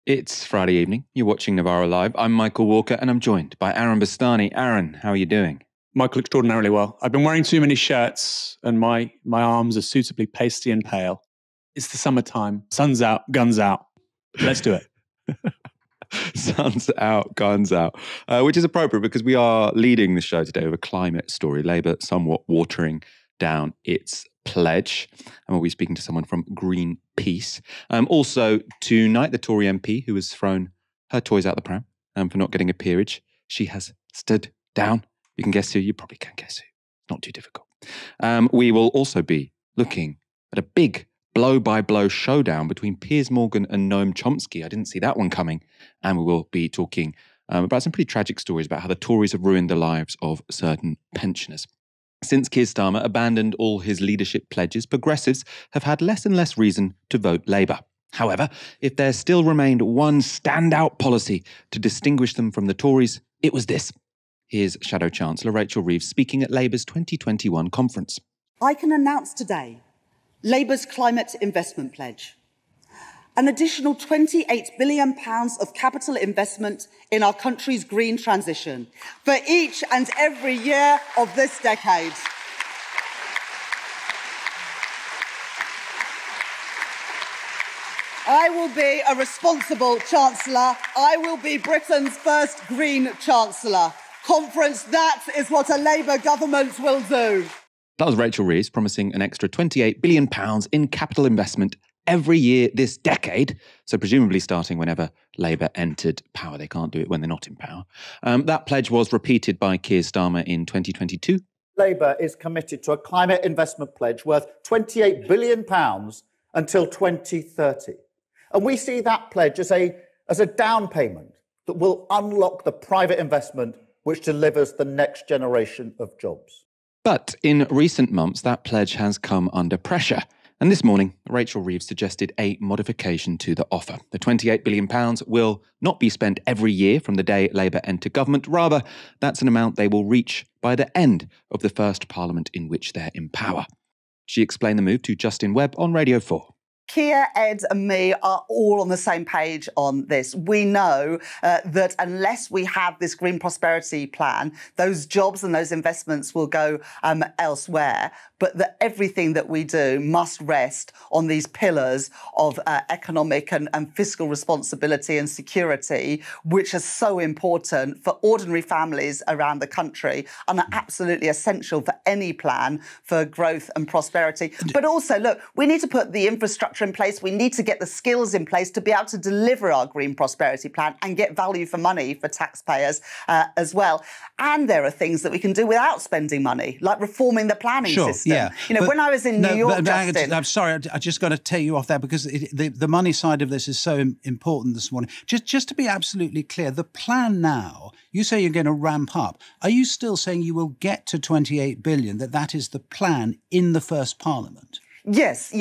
It's Friday evening. You're watching Novara Live. I'm Michael Walker and I'm joined by Aaron Bastani. Aaron, how are you doing? Michael, extraordinarily well. I've been wearing too many shirts and my arms are suitably pasty and pale. It's the summertime. Sun's out, guns out. Let's do it. Sun's out, guns out, which is appropriate because we are leading the show today with a climate story. Labour somewhat watering down its pledge. And we'll be speaking to someone from Greenpeace. Also, tonight, the Tory MP who has thrown her toys out the pram for not getting a peerage. She has stood down. You can guess who. You probably can guess who. Not too difficult. We will also be looking at a big blow-by-blow showdown between Piers Morgan and Noam Chomsky. I didn't see that one coming. And we will be talking about some pretty tragic stories about how the Tories have ruined the lives of certain pensioners. Since Keir Starmer abandoned all his leadership pledges, progressives have had less and less reason to vote Labour. However, if there still remained one standout policy to distinguish them from the Tories, it was this. Here's Shadow Chancellor Rachel Reeves speaking at Labour's 2021 conference. I can announce today Labour's climate investment pledge. An additional £28 billion of capital investment in our country's green transition for each and every year of this decade. I will be a responsible Chancellor. I will be Britain's first Green Chancellor. Conference, that is what a Labour government will do. That was Rachel Reeves promising an extra £28 billion in capital investment every year this decade, so presumably starting whenever Labour entered power. They can't do it when they're not in power. That pledge was repeated by Keir Starmer in 2022. Labour is committed to a climate investment pledge worth £28 billion until 2030. And we see that pledge as a down payment that will unlock the private investment which delivers the next generation of jobs. But in recent months, that pledge has come under pressure. And this morning, Rachel Reeves suggested a modification to the offer. The £28 billion will not be spent every year from the day Labour enter government. Rather, that's an amount they will reach by the end of the first parliament in which they're in power. She explained the move to Justin Webb on Radio 4. Keir, Ed and me are all on the same page on this. We know that unless we have this green prosperity plan, those jobs and those investments will go elsewhere, but that everything that we do must rest on these pillars of economic and fiscal responsibility and security, which are so important for ordinary families around the country and are absolutely essential for any plan for growth and prosperity. But also, look, we need to put the infrastructure in place. We need to get the skills in place to be able to deliver our green prosperity plan and get value for money for taxpayers as well. And there are things that we can do without spending money, like reforming the planning system. Yeah. You know, when I was in New York, Justin... I'm sorry, I just got to tell you off there because the money side of this is so important this morning. Just to be absolutely clear, the plan now, you say you're going to ramp up. Are you still saying you will get to 28 billion, that is the plan in the first parliament? Yes.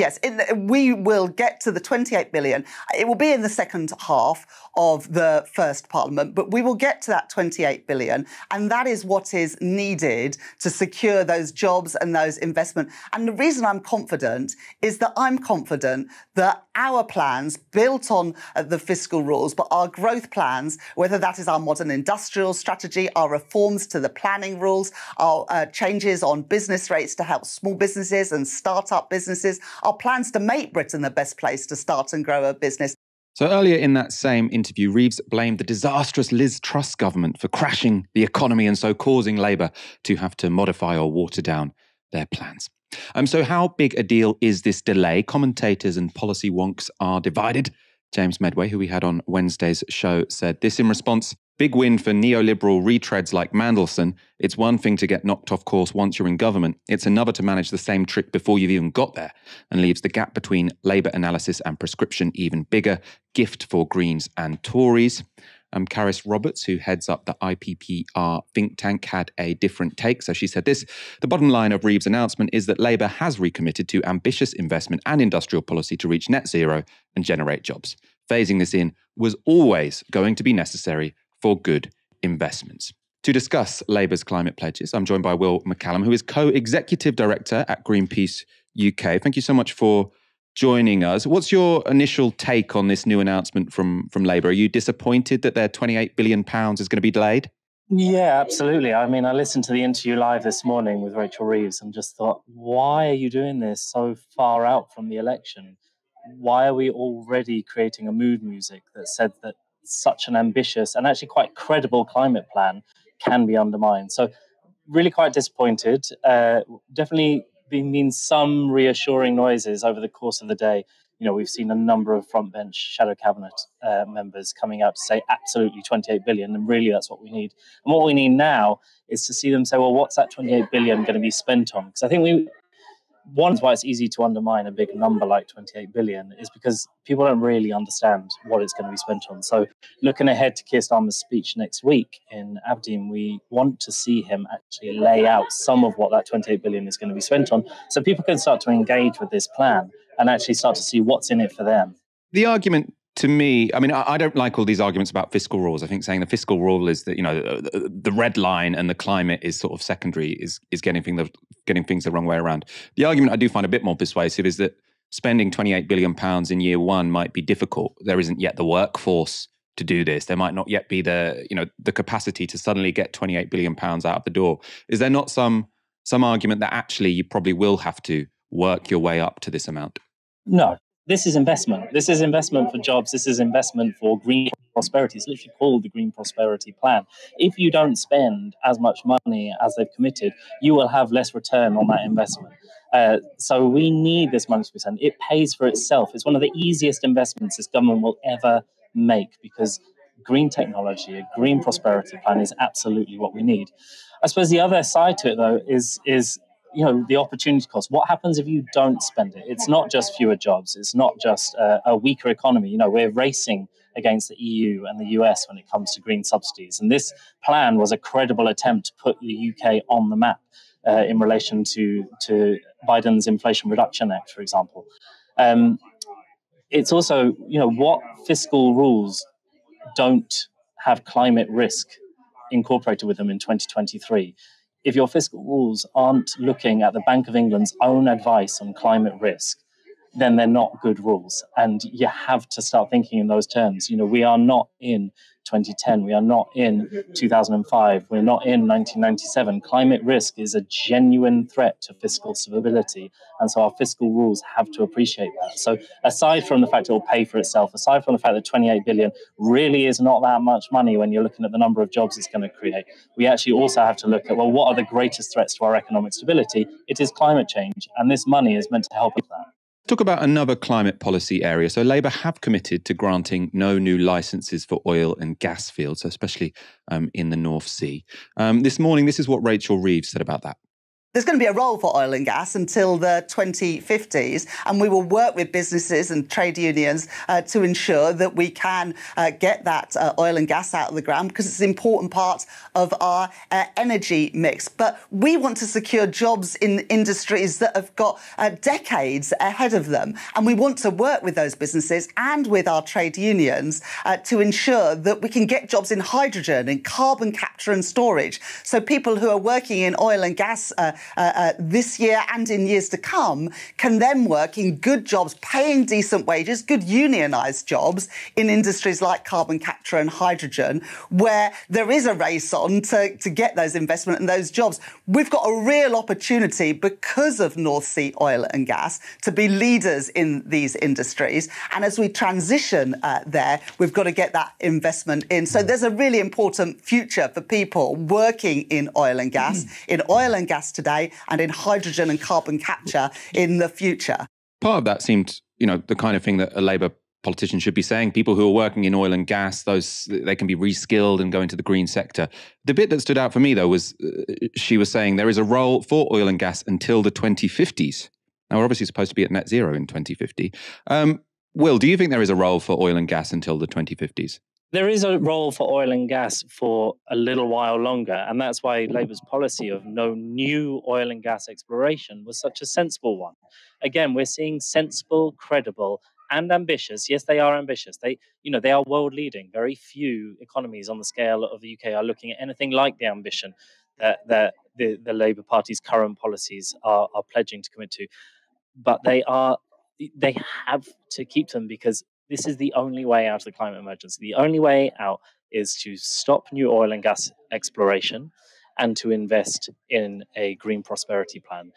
We will get to the 28 billion. It will be in the second half of the first parliament, but we will get to that 28 billion. And that is what is needed to secure those jobs and those investment. And the reason I'm confident is that I'm confident that our plans built on the fiscal rules, but our growth plans, whether that is our modern industrial strategy, our reforms to the planning rules, our changes on business rates to help small businesses and start-up businesses, our plans to make Britain the best place to start and grow a business. So earlier in that same interview, Reeves blamed the disastrous Liz Truss government for crashing the economy and so causing Labour to have to modify or water down their plans. So how big a deal is this delay? Commentators and policy wonks are divided. James Medway, who we had on Wednesday's show, said this in response: big win for neoliberal retreads like Mandelson. It's one thing to get knocked off course once you're in government. It's another to manage the same trick before you've even got there, and leaves the gap between Labour analysis and prescription even bigger. Gift for Greens and Tories. Caris Roberts, who heads up the IPPR think tank, had a different take. So she said this: the bottom line of Reeves' announcement is that Labour has recommitted to ambitious investment and industrial policy to reach net zero and generate jobs. Phasing this in was always going to be necessary for good investments. To discuss Labour's climate pledges, I'm joined by Will McCallum, who is co-executive director at Greenpeace UK. Thank you so much for joining us. What's your initial take on this new announcement from Labour? Are you disappointed that their £28 billion is going to be delayed? Yeah, absolutely. I mean, I listened to the interview live this morning with Rachel Reeves and just thought, why are you doing this so far out from the election? Why are we already creating a mood music that said that such an ambitious and actually quite credible climate plan can be undermined? So really quite disappointed. Definitely been some reassuring noises over the course of the day. We've seen a number of frontbench shadow cabinet members coming out to say absolutely 28 billion, and really that's what we need. And what we need now is to see them say, well, what's that 28 billion going to be spent on? Because I think one is why it's easy to undermine a big number like 28 billion is because people don't really understand what it's going to be spent on. So looking ahead to Keir Starmer's speech next week in Aberdeen, we want to see him actually lay out some of what that 28 billion is going to be spent on so people can start to engage with this plan and actually start to see what's in it for them. The argument to me, I mean, I don't like all these arguments about fiscal rules. I think saying the fiscal rule is that, the red line and the climate is sort of secondary, is getting things the wrong way around. The argument I do find a bit more persuasive is that spending £28 billion in year one might be difficult. There isn't yet the workforce to do this. There might not yet be the capacity to suddenly get £28 billion out of the door. Is there not some argument that actually you probably will have to work your way up to this amount? No. This is investment. This is investment for jobs. This is investment for green prosperity. It's literally called the Green Prosperity Plan. If you don't spend as much money as they've committed, you will have less return on that investment. So we need this money to be spent. It pays for itself. It's one of the easiest investments this government will ever make because green technology, a green prosperity plan is absolutely what we need. I suppose the other side to it, though, is the opportunity cost. What happens if you don't spend it? It's not just fewer jobs. It's not just a weaker economy. We're racing against the EU and the US when it comes to green subsidies. And this plan was a credible attempt to put the UK on the map in relation to Biden's Inflation Reduction Act, for example. It's also, what fiscal rules don't have climate risk incorporated with them in 2023. If your fiscal rules aren't looking at the Bank of England's own advice on climate risk, then they're not good rules. And you have to start thinking in those terms. We are not in 2010. We are not in 2005. We're not in 1997. Climate risk is a genuine threat to fiscal stability. And so our fiscal rules have to appreciate that. So aside from the fact it will pay for itself, aside from the fact that 28 billion really is not that much money when you're looking at the number of jobs it's going to create, we actually also have to look at, well, what are the greatest threats to our economic stability? It is climate change. And this money is meant to help with that. Talk about another climate policy area. So Labour have committed to granting no new licences for oil and gas fields, especially in the North Sea. This morning, this is what Rachel Reeves said about that. There's going to be a role for oil and gas until the 2050s, and we will work with businesses and trade unions to ensure that we can get that oil and gas out of the ground because it's an important part of our energy mix. But we want to secure jobs in industries that have got decades ahead of them, and we want to work with those businesses and with our trade unions to ensure that we can get jobs in hydrogen, in carbon capture and storage. So people who are working in oil and gas this year and in years to come can then work in good jobs, paying decent wages, good unionised jobs in industries like carbon capture and hydrogen, where there is a race on to get those investment and those jobs. We've got a real opportunity because of North Sea oil and gas to be leaders in these industries. And as we transition there, we've got to get that investment in. So there's a really important future for people working in oil and gas today, and in hydrogen and carbon capture in the future. Part of that seemed, the kind of thing that a Labour politician should be saying. People who are working in oil and gas, they can be reskilled and go into the green sector. The bit that stood out for me, though, was she was saying there is a role for oil and gas until the 2050s. Now, we're obviously supposed to be at net zero in 2050. Will, do you think there is a role for oil and gas until the 2050s? There is a role for oil and gas for a little while longer, and that's why Labour's policy of no new oil and gas exploration was such a sensible one. Again, we're seeing sensible, credible, and ambitious. Yes, they are ambitious. They are world leading. Very few economies on the scale of the UK are looking at anything like the ambition that the Labour Party's current policies are pledging to commit to. But they are they have to keep them because this is the only way out of the climate emergency. The only way out is to stop new oil and gas exploration and to invest in a green prosperity plan.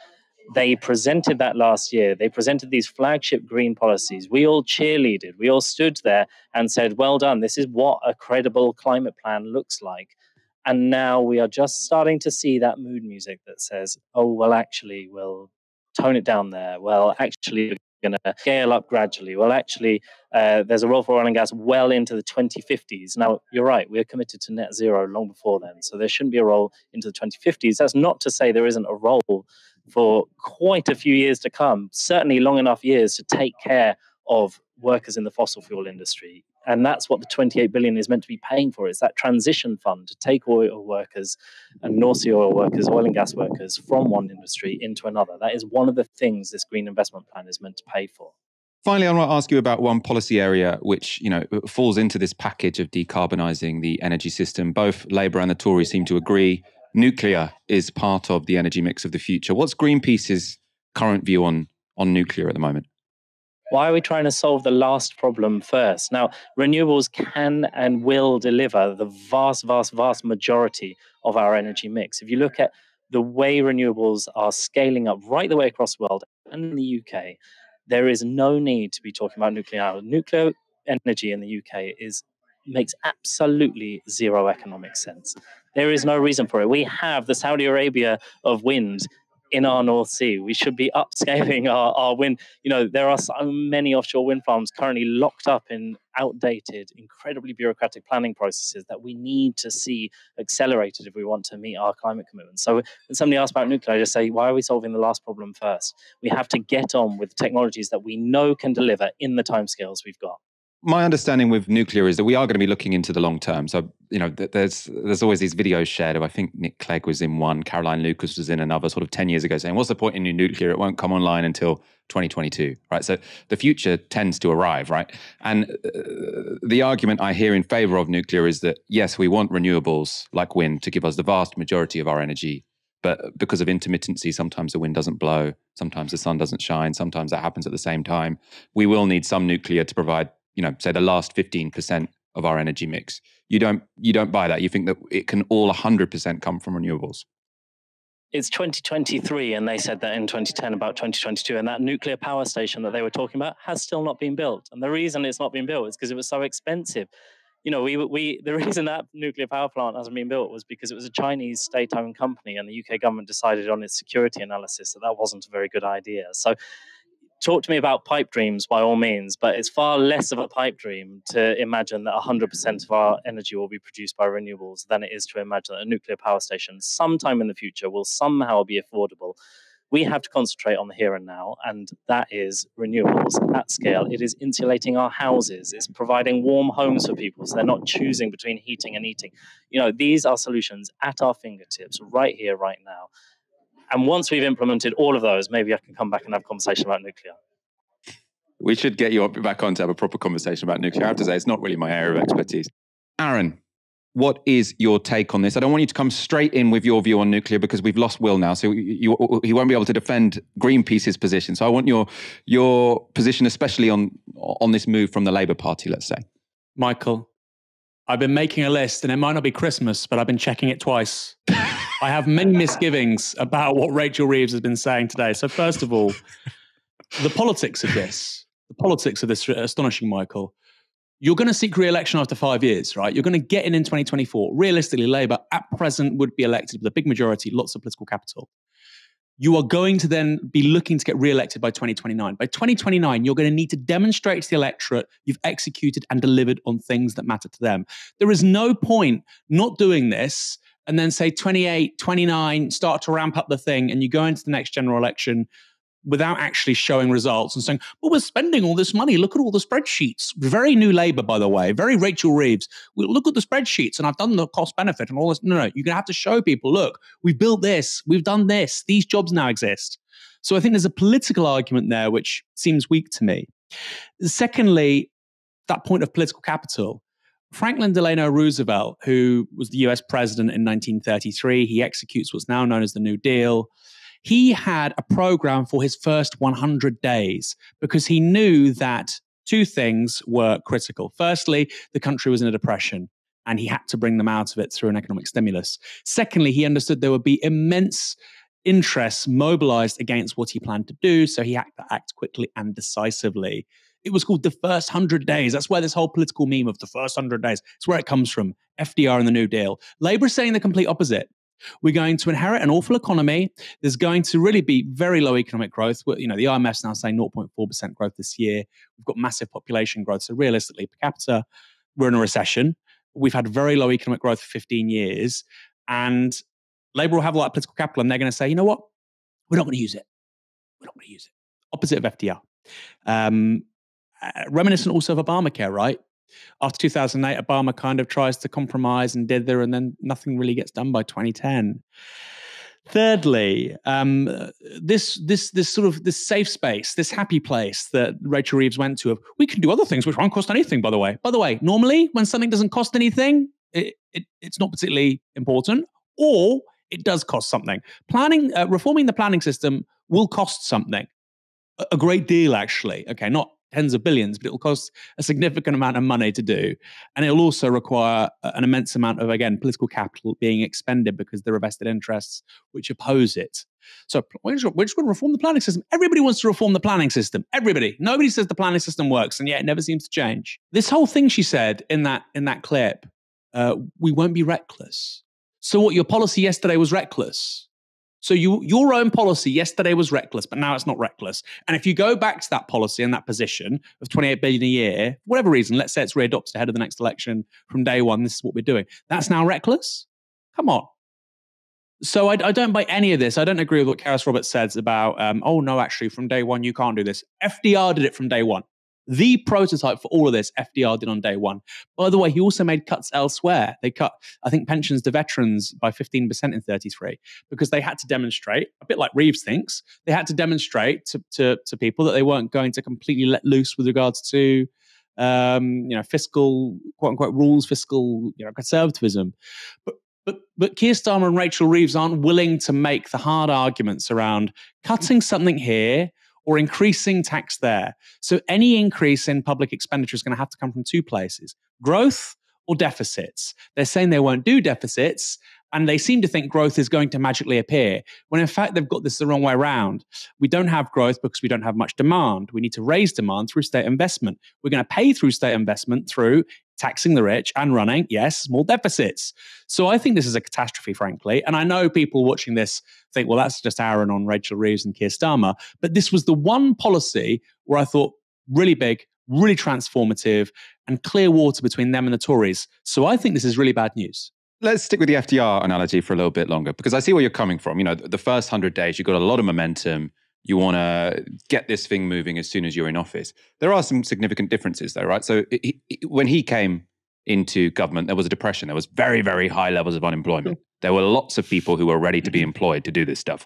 They presented that last year. They presented these flagship green policies. We all cheerleaded. We all stood there and said, well done. This is what a credible climate plan looks like. And now we are just starting to see that mood music that says, oh, well, actually, we'll tone it down there. Well, actually, we're going to scale up gradually. Well, actually, there's a role for oil and gas well into the 2050s. Now, you're right. We're committed to net zero long before then. So there shouldn't be a role into the 2050s. That's not to say there isn't a role for quite a few years to come, certainly long enough years to take care of workers in the fossil fuel industry. And that's what the 28 billion is meant to be paying for. It's that transition fund to take oil workers and North Sea oil workers, oil and gas workers from one industry into another. That is one of the things this green investment plan is meant to pay for. Finally, I want to ask you about one policy area which, falls into this package of decarbonising the energy system. Both Labour and the Tories seem to agree nuclear is part of the energy mix of the future. What's Greenpeace's current view on nuclear at the moment? Why are we trying to solve the last problem first? Now, renewables can and will deliver the vast, vast, vast majority of our energy mix. If you look at the way renewables are scaling up right the way across the world and in the UK, there is no need to be talking about nuclear now. Nuclear energy in the UK makes absolutely zero economic sense. There is no reason for it. We have the Saudi Arabia of wind in our North Sea. We should be upscaling our wind. There are so many offshore wind farms currently locked up in outdated, incredibly bureaucratic planning processes that we need to see accelerated if we want to meet our climate commitments. So when somebody asks about nuclear, I just say, why are we solving the last problem first? We have to get on with technologies that we know can deliver in the timescales we've got. My understanding with nuclear is that we are going to be looking into the long term. So, there's always these videos shared of, I think Nick Clegg was in one, Caroline Lucas was in another sort of 10 years ago saying, what's the point in new nuclear? It won't come online until 2022, right? So the future tends to arrive, right? And the argument I hear in favor of nuclear is that, yes, we want renewables like wind to give us the vast majority of our energy. But because of intermittency, sometimes the wind doesn't blow, sometimes the sun doesn't shine, sometimes that happens at the same time. We will need some nuclear to provide, say the last 15% of our energy mix. You don't buy that. You think that it can all 100% come from renewables. It's 2023, and they said that in 2010 about 2022, and that nuclear power station that they were talking about has still not been built. And the reason it's not been built is because it was so expensive. The reason that nuclear power plant hasn't been built was because it was a Chinese state-owned company, and the UK government decided on its security analysis that wasn't a very good idea. So talk to me about pipe dreams by all means, but it's far less of a pipe dream to imagine that 100% of our energy will be produced by renewables than it is to imagine that a nuclear power station sometime in the future will somehow be affordable. We have to concentrate on the here and now, and that is renewables at scale. It is insulating our houses. It's providing warm homes for people so they're not choosing between heating and eating. These are solutions at our fingertips right here, right now. And once we've implemented all of those, maybe I can come back and have a conversation about nuclear. We should get you back on to have a proper conversation about nuclear. I have to say, it's not really my area of expertise. Aaron, what is your take on this? I don't want you to come straight in with your view on nuclear because we've lost Will now, so he won't be able to defend Greenpeace's position. So I want your position, especially on this move from the Labour Party, let's say. Michael, I've been making a list, and it might not be Christmas, but I've been checking it twice. I have many misgivings about what Rachel Reeves has been saying today. So first of all, the politics of this are astonishing, Michael. You're going to seek re-election after 5 years, right? You're going to get in 2024. Realistically, Labour at present would be elected with a big majority, lots of political capital. You are going to then be looking to get re-elected by 2029. By 2029, you're going to need to demonstrate to the electorate you've executed and delivered on things that matter to them. There is no point not doing this and then say 28, 29, start to ramp up the thing, and you go into the next general election without actually showing results and saying, well, we're spending all this money. Look at all the spreadsheets. Very new Labour, by the way. Very Rachel Reeves. Look at the spreadsheets, and I've done the cost benefit and all this. No, you're going to have to show people, look, we've built this. We've done this. These jobs now exist. So I think there's a political argument there, which seems weak to me. Secondly, that point of political capital. Franklin Delano Roosevelt, who was the US president in 1933, he executes what's now known as the New Deal. he had a program for his first 100 days because he knew that two things were critical. Firstly, the country was in a depression, and he had to bring them out of it through an economic stimulus. Secondly, he understood there would be immense interests mobilized against what he planned to do, so he had to act quickly and decisively. It was called the first 100 days. That's where this whole political meme of the first 100 days, it's where it comes from. FDR and the New Deal. Labour is saying the complete opposite. We're going to inherit an awful economy. There's going to really be very low economic growth. The IMF's now saying 0.4% growth this year. We've got massive population growth. So realistically, per capita, we're in a recession. We've had very low economic growth for 15 years. And Labour will have a lot of political capital, and they're going to say, you know what? We're not going to use it. We're not going to use it. Opposite of FDR. Reminiscent also of Obamacare, right? After 2008, Obama kind of tries to compromise and dither, and then nothing really gets done by 2010. Thirdly, this safe space, this happy place that Rachel Reeves went to of, we can do other things which won't cost anything, by the way. By the way, normally when something doesn't cost anything, it's not particularly important, or it does cost something. Reforming the planning system will cost something. A great deal, actually. Okay, not tens of billions, but it will cost a significant amount of money to do. And it'll also require an immense amount of, again, political capital being expended because there are vested interests which oppose it. So we're just going to reform the planning system. Everybody wants to reform the planning system. Everybody. Nobody says the planning system works, and yet it never seems to change. This whole thing she said in that clip, we won't be reckless. So what, your policy yesterday was reckless? So your own policy yesterday was reckless, but now it's not reckless. And if you go back to that policy and that position of 28 billion a year, for whatever reason, let's say it's readopted ahead of the next election from day one, this is what we're doing. That's now reckless? Come on. So I don't buy any of this. I don't agree with what Karis Roberts says about, oh no, actually from day one, you can't do this. FDR did it from day one. The prototype for all of this, FDR did on day one. By the way, he also made cuts elsewhere. They cut, I think, pensions to veterans by 15% in 33 because they had to demonstrate, a bit like Reeves thinks, they had to demonstrate to people that they weren't going to completely let loose with regards to fiscal, quote unquote, rules, fiscal conservatism. But Keir Starmer and Rachel Reeves aren't willing to make the hard arguments around cutting something here or increasing tax there. So any increase in public expenditure is going to have to come from two places: growth or deficits. They're saying they won't do deficits, and they seem to think growth is going to magically appear, when in fact they've got this the wrong way around. We don't have growth because we don't have much demand. We need to raise demand through state investment. We're going to pay through state investment through taxing the rich and running, yes, small deficits. So I think this is a catastrophe, frankly. And I know people watching this think, well, that's just Aaron on Rachel Reeves and Keir Starmer. But this was the one policy where I thought really big, really transformative, and clear water between them and the Tories. So I think this is really bad news. Let's stick with the FDR analogy for a little bit longer, because I see where you're coming from. The first 100 days, you've got a lot of momentum. You want to get this thing moving as soon as you're in office. There are some significant differences, though, right? So when he came into government, there was a depression. There was very, very high levels of unemployment. There were lots of people who were ready to be employed to do this stuff.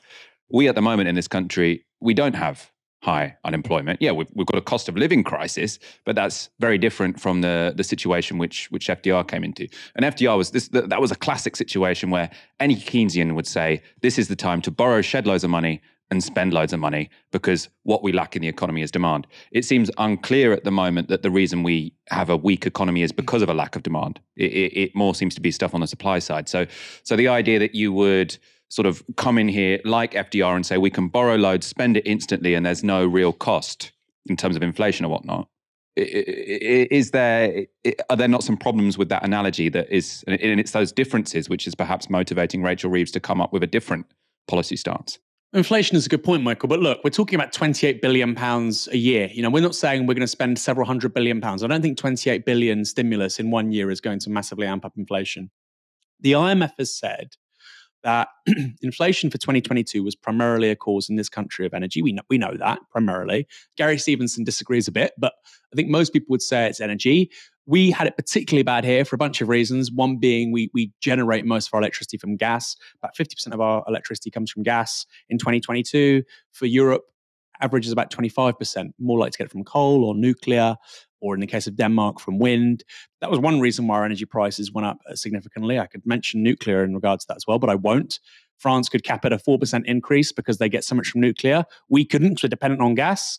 We, at the moment in this country, we don't have high unemployment. Yeah, we've got a cost of living crisis, but that's very different from the situation which FDR came into. And FDR was that was a classic situation where any Keynesian would say, this is the time to borrow shed loads of money and spend loads of money, because what we lack in the economy is demand. It seems unclear at the moment that the reason we have a weak economy is because of a lack of demand. It more seems to be stuff on the supply side. So the idea that you would sort of come in here like FDR and say we can borrow loads, spend it instantly, and there's no real cost in terms of inflation or whatnot. Are there not some problems with that analogy that is, and it's those differences which is perhaps motivating Rachel Reeves to come up with a different policy stance? Inflation is a good point, Michael. But look, we're talking about £28 billion a year. We're not saying we're going to spend several £100 billion. I don't think 28 billion stimulus in 1 year is going to massively amp up inflation. The IMF has said that inflation for 2022 was primarily a cause in this country of energy. We know that primarily. Gary Stevenson disagrees a bit, but I think most people would say it's energy. We had it particularly bad here for a bunch of reasons. One being we generate most of our electricity from gas. About 50% of our electricity comes from gas in 2022. For Europe, average is about 25%, more likely to get it from coal or nuclear, or in the case of Denmark, from wind. That was one reason why our energy prices went up significantly. I could mention nuclear in regards to that as well, but I won't. France could cap at a 4% increase because they get so much from nuclear. We couldn't because we're dependent on gas.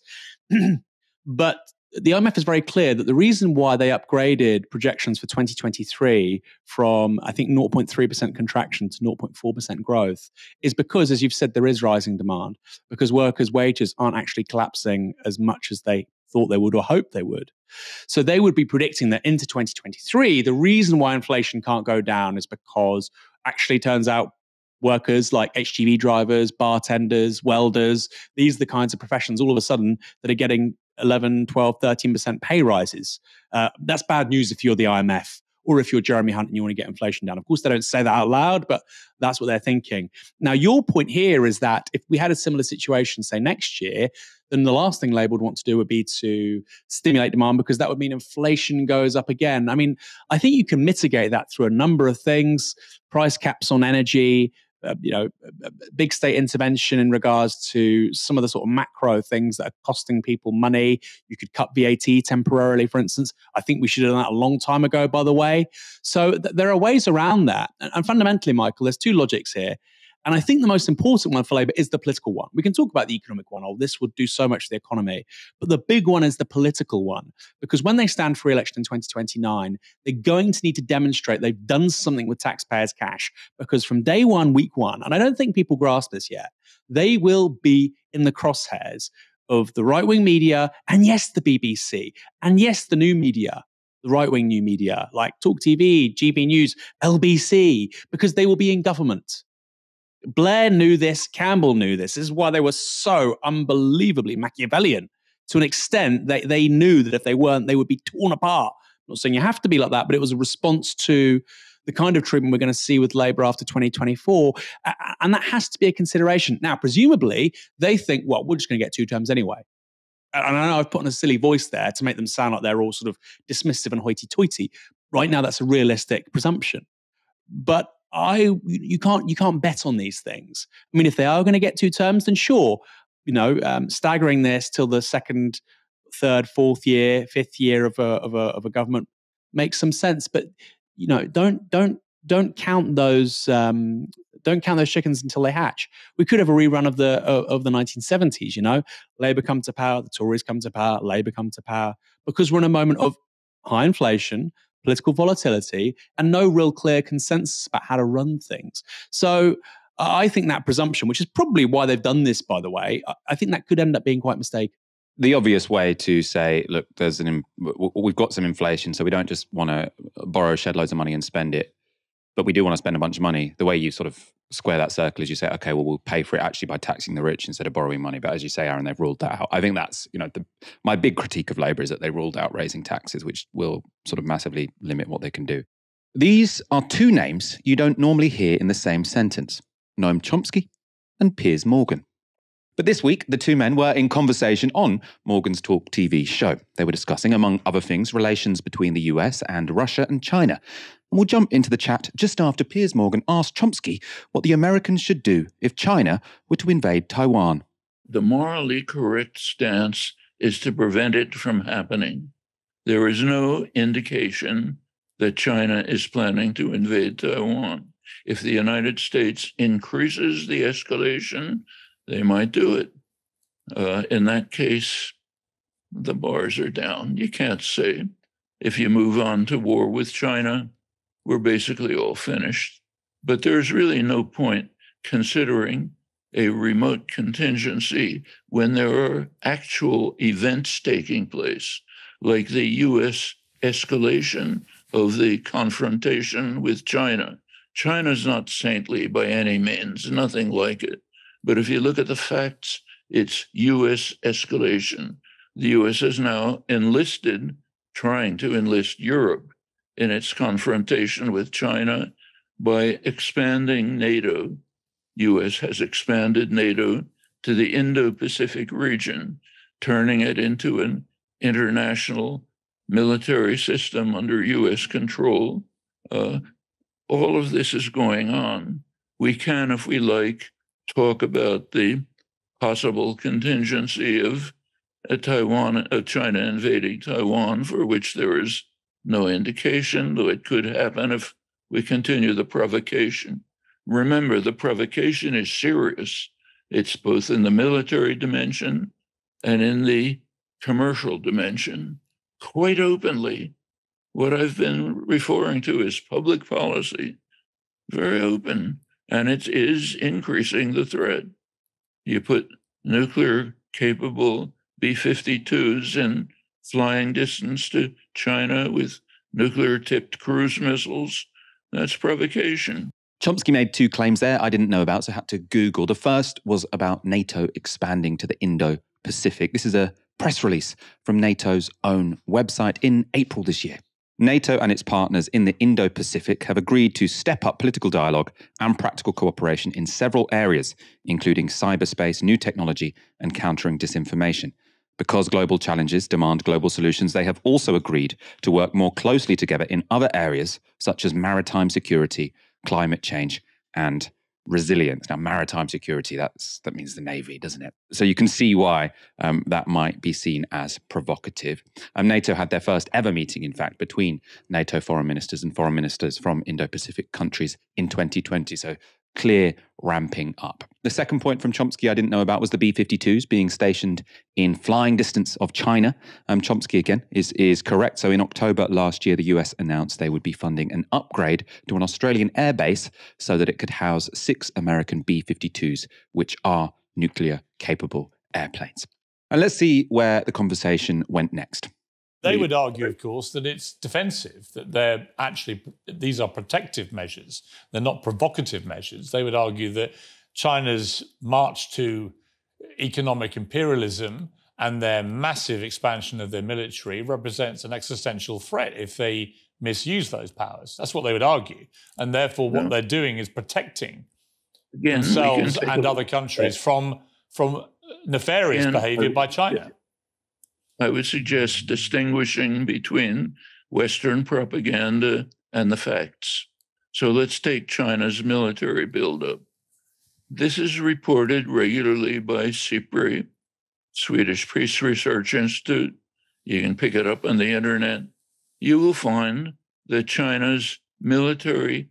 But the IMF is very clear that the reason why they upgraded projections for 2023 from, I think, 0.3% contraction to 0.4% growth is because, as you've said, there is rising demand, because workers' wages aren't actually collapsing as much as they thought they would or hoped they would. So they would be predicting that into 2023, the reason why inflation can't go down is because actually turns out workers like HGV drivers, bartenders, welders, these are the kinds of professions all of a sudden that are getting 11, 12, 13% pay rises. That's bad news if you're the IMF or if you're Jeremy Hunt and you want to get inflation down. Of course, they don't say that out loud, but that's what they're thinking. Now, your point here is that if we had a similar situation, say, next year, then the last thing Labour would want to do would be to stimulate demand, because that would mean inflation goes up again. I mean, I think you can mitigate that through a number of things: price caps on energy, big state intervention in regards to some of the sort of macro things that are costing people money. You could cut VAT temporarily, for instance. I think we should have done that a long time ago, by the way. So there are ways around that. And fundamentally, Michael, there's two logics here. And I think the most important one for Labour is the political one. We can talk about the economic one. Oh, this would do so much for the economy. But the big one is the political one. Because when they stand for re-election in 2029, they're going to need to demonstrate they've done something with taxpayers' cash. Because from day one, week one, and I don't think people grasp this yet, they will be in the crosshairs of the right-wing media, and yes, the BBC, and yes, the new media, the right-wing new media, like Talk TV, GB News, LBC, because they will be in government. Blair knew this, Campbell knew this. This is why they were so unbelievably Machiavellian. To an extent, they knew that if they weren't, they would be torn apart. I'm not saying you have to be like that, but it was a response to the kind of treatment we're going to see with Labour after 2024. And that has to be a consideration. Now, presumably, they think, well, we're just going to get 2 terms anyway. And I know I've put on a silly voice there to make them sound like they're all sort of dismissive and hoity-toity. Right now, that's a realistic presumption. But you can't bet on these things. I mean, if they are going to get 2 terms, then sure, staggering this till the 2nd, 3rd, 4th year, 5th year of a government makes some sense. But don't count those chickens until they hatch. We could have a rerun of the 1970s. Labour come to power, the Tories come to power, Labour come to power, because we're in a moment of high inflation, political volatility, and no real clear consensus about how to run things. So I think that presumption, which is probably why they've done this, by the way, I think that could end up being quite mistaken. The obvious way to say, look, we've got some inflation, so we don't just want to borrow shed loads of money and spend it, but we do want to spend a bunch of money. The way you sort of square that circle is you say, okay, well, we'll pay for it actually by taxing the rich instead of borrowing money. But as you say, Aaron, they've ruled that out. I think that's, my big critique of Labour is that they ruled out raising taxes, which will sort of massively limit what they can do. These are 2 names you don't normally hear in the same sentence: Noam Chomsky and Piers Morgan. But this week, the 2 men were in conversation on Morgan's Talk TV show. They were discussing, among other things, relations between the US and Russia and China. And we'll jump into the chat just after Piers Morgan asked Chomsky what the Americans should do if China were to invade Taiwan. The morally correct stance is to prevent it from happening. There is no indication that China is planning to invade Taiwan. If the United States increases the escalation, they might do it. In that case, the bars are down. You can't say, if you move on to war with China, we're basically all finished. But there's really no point considering a remote contingency when there are actual events taking place, like the U.S. escalation of the confrontation with China. China's not saintly by any means, nothing like it. But if you look at the facts, it's U.S. escalation. The U.S. is now trying to enlist Europe in its confrontation with China by expanding NATO. U.S. has expanded NATO to the Indo-Pacific region, turning it into an international military system under U.S. control. All of this is going on. We can, if we like, talk about the possible contingency of China invading Taiwan, for which there is no indication, though it could happen if we continue the provocation. remember, the provocation is serious. It's both in the military dimension and in the commercial dimension. Quite openly, what I've been referring to is public policy, very open, and it is increasing the threat. You put nuclear-capable B-52s in flying distance to China with nuclear-tipped cruise missiles, that's provocation. Chomsky made two claims there I didn't know about, so I had to Google. The first was about NATO expanding to the Indo-Pacific. This is a press release from NATO's own website in April this year. NATO and its partners in the Indo-Pacific have agreed to step up political dialogue and practical cooperation in several areas, including cyberspace, new technology, and countering disinformation. Because global challenges demand global solutions, they have also agreed to work more closely together in other areas, such as maritime security, climate change, and resilience. Now, maritime security, that means the Navy, doesn't it? So you can see why that might be seen as provocative. NATO had their first ever meeting, in fact, between NATO foreign ministers and foreign ministers from Indo-Pacific countries in 2020. So clear ramping up. The second point from Chomsky I didn't know about was the B-52s being stationed in flying distance of China. Chomsky, again, is correct. So in October last year, the US announced they would be funding an upgrade to an Australian airbase so that it could house 6 American B-52s, which are nuclear-capable airplanes. And let's see where the conversation went next. They would argue, of course, that it's defensive, that these are protective measures. They're not provocative measures. They would argue that China's march to economic imperialism and their massive expansion of their military represents an existential threat if they misuse those powers. That's what they would argue. And therefore, what they're doing is protecting themselves and other countries from nefarious behavior by China. I would suggest distinguishing between Western propaganda and the facts. So let's take China's military buildup. This is reported regularly by SIPRI, Swedish Peace Research Institute. You can pick it up on the internet. You will find that China's military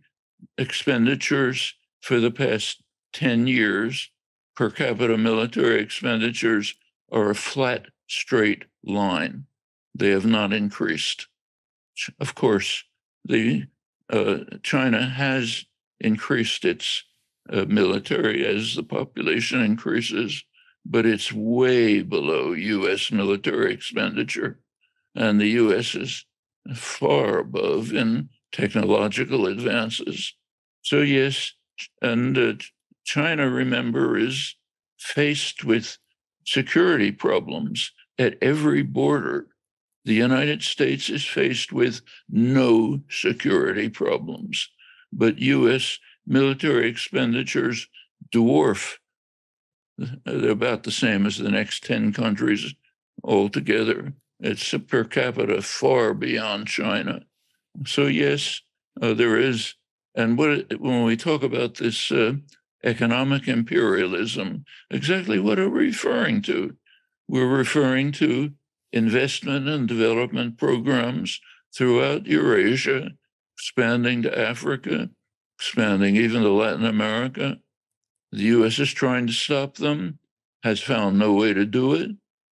expenditures for the past 10 years, per capita military expenditures, are a flat, straight line. They have not increased. Of course, China has increased its military as the population increases, but it's way below U.S. military expenditure. And the U.S. is far above in technological advances. So yes, and China, remember, is faced with security problems at every border. The United States is faced with no security problems, but U.S. military expenditures dwarf. They're about the same as the next 10 countries altogether. It's a per capita far beyond China. So yes, there is. And when we talk about this economic imperialism, exactly what are we referring to? We're referring to investment and development programs throughout Eurasia, expanding to Africa, expanding even to Latin America. The U.S. is trying to stop them, has found no way to do it,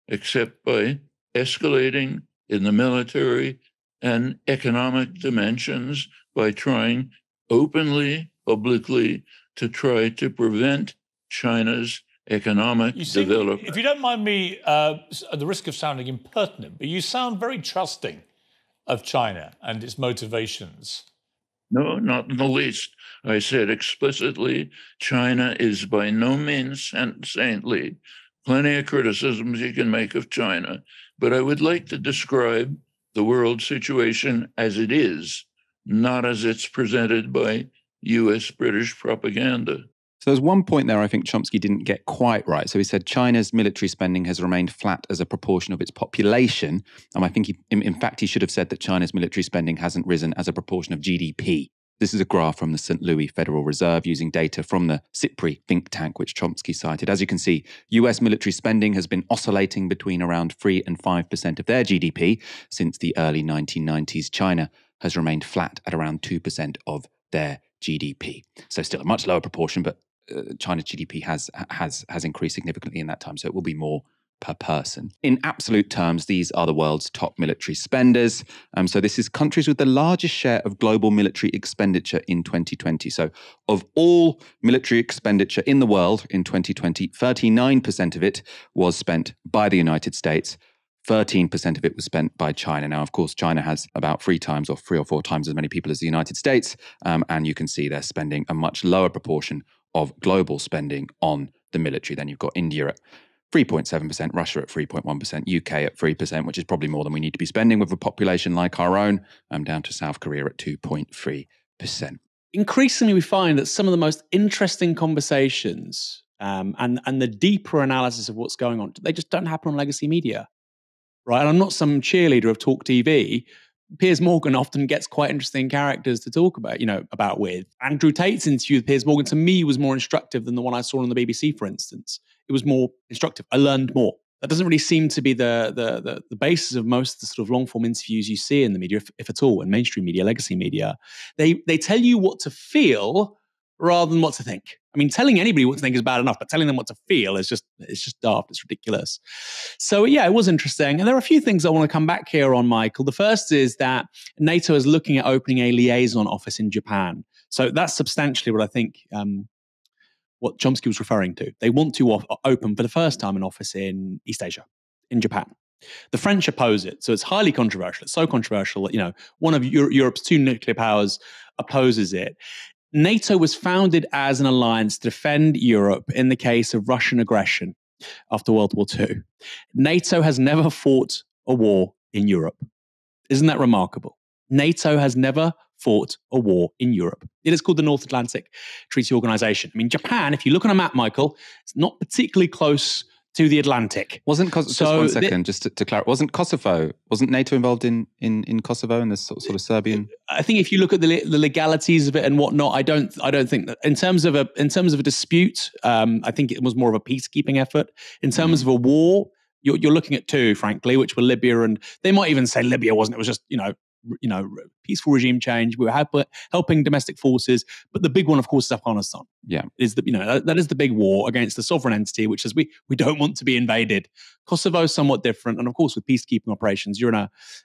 except by escalating in the military and economic dimensions by trying openly, publicly, to try to prevent China's economic development. If you don't mind me, at the risk of sounding impertinent, but you sound very trusting of China and its motivations. No, not in the least. I said explicitly, China is by no means saintly. Plenty of criticisms you can make of China, but I would like to describe the world situation as it is, not as it's presented by U.S. British propaganda. So there's one point there I think Chomsky didn't get quite right. So he said China's military spending has remained flat as a proportion of its population. And I think in fact, he should have said that China's military spending hasn't risen as a proportion of GDP. This is a graph from the St. Louis Federal Reserve using data from the SIPRI think tank, which Chomsky cited. As you can see, US military spending has been oscillating between around 3 and 5% of their GDP since the early 1990s. China has remained flat at around 2% of their GDP. So still a much lower proportion, but China's GDP has increased significantly in that time. So it will be more per person. In absolute terms, these are the world's top military spenders. So this is countries with the largest share of global military expenditure in 2020. So of all military expenditure in the world in 2020, 39% of it was spent by the United States. 13% of it was spent by China. Now, of course, China has about 3 or 4 times as many people as the United States. And you can see they're spending a much lower proportion of global spending on the military. Then you've got India at 3.7%, Russia at 3.1%, UK at 3%, which is probably more than we need to be spending with a population like our own, down to South Korea at 2.3%. Increasingly, we find that some of the most interesting conversations and the deeper analysis of what's going on, they just don't happen on legacy media, right? And I'm not some cheerleader of Talk TV. Piers Morgan often gets quite interesting characters to talk about with. Andrew Tate's interview with Piers Morgan, to me, was more instructive than the one I saw on the BBC, for instance. It was more instructive. I learned more. That doesn't really seem to be the basis of most of the sort of long-form interviews you see in the media, if at all, in mainstream media, legacy media. They tell you what to feel rather than what to think. I mean, telling anybody what to think is bad enough, but telling them what to feel is just daft. It's ridiculous. So yeah, it was interesting. And there are a few things I want to come back here on, Michael. The first is that NATO is looking at opening a liaison office in Japan. So that's substantially what I think what Chomsky was referring to. They want to open for the first time an office in East Asia, in Japan. The French oppose it, so it's highly controversial. It's so controversial that one of Europe's 2 nuclear powers opposes it. NATO was founded as an alliance to defend Europe in the case of Russian aggression after World War II. NATO has never fought a war in Europe. Isn't that remarkable? NATO has never fought a war in Europe. It is called the North Atlantic Treaty Organization. I mean, Japan, if you look on a map, Michael, it's not particularly close to the Atlantic. Just one second, just to clarify, wasn't NATO involved in Kosovo and the sort of Serbian? I think if you look at the legalities of it and whatnot, I don't think that in terms of a dispute, I think it was more of a peacekeeping effort. In terms of a war, you're looking at 2, frankly, which were Libya, and they might even say Libya wasn't. It was just peaceful regime change. We were helping domestic forces, but the big one, of course, is Afghanistan. Yeah, is that is the big war against the sovereign entity, which is we don't want to be invaded. Kosovo is somewhat different, and of course, with peacekeeping operations, you're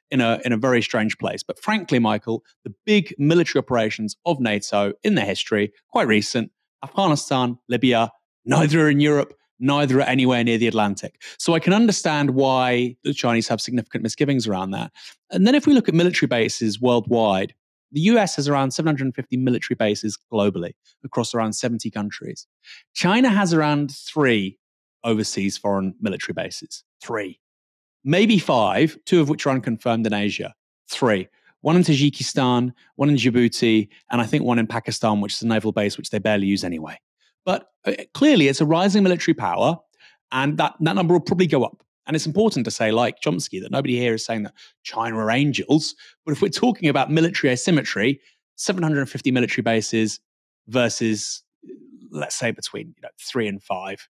in a very strange place. But frankly, Michael, the big military operations of NATO in their history, quite recent, Afghanistan, Libya, neither are in Europe. Neither are anywhere near the Atlantic. So I can understand why the Chinese have significant misgivings around that. And then if we look at military bases worldwide, the US has around 750 military bases globally across around 70 countries. China has around 3 overseas foreign military bases. 3. Maybe 5, 2 of which are unconfirmed in Asia. 3. One in Tajikistan, one in Djibouti, and I think one in Pakistan, which is a naval base which they barely use anyway. But clearly, it's a rising military power, and that number will probably go up. And it's important to say, like Chomsky, that nobody here is saying that China are angels. But if we're talking about military asymmetry, 750 military bases versus, let's say, between 3 and 5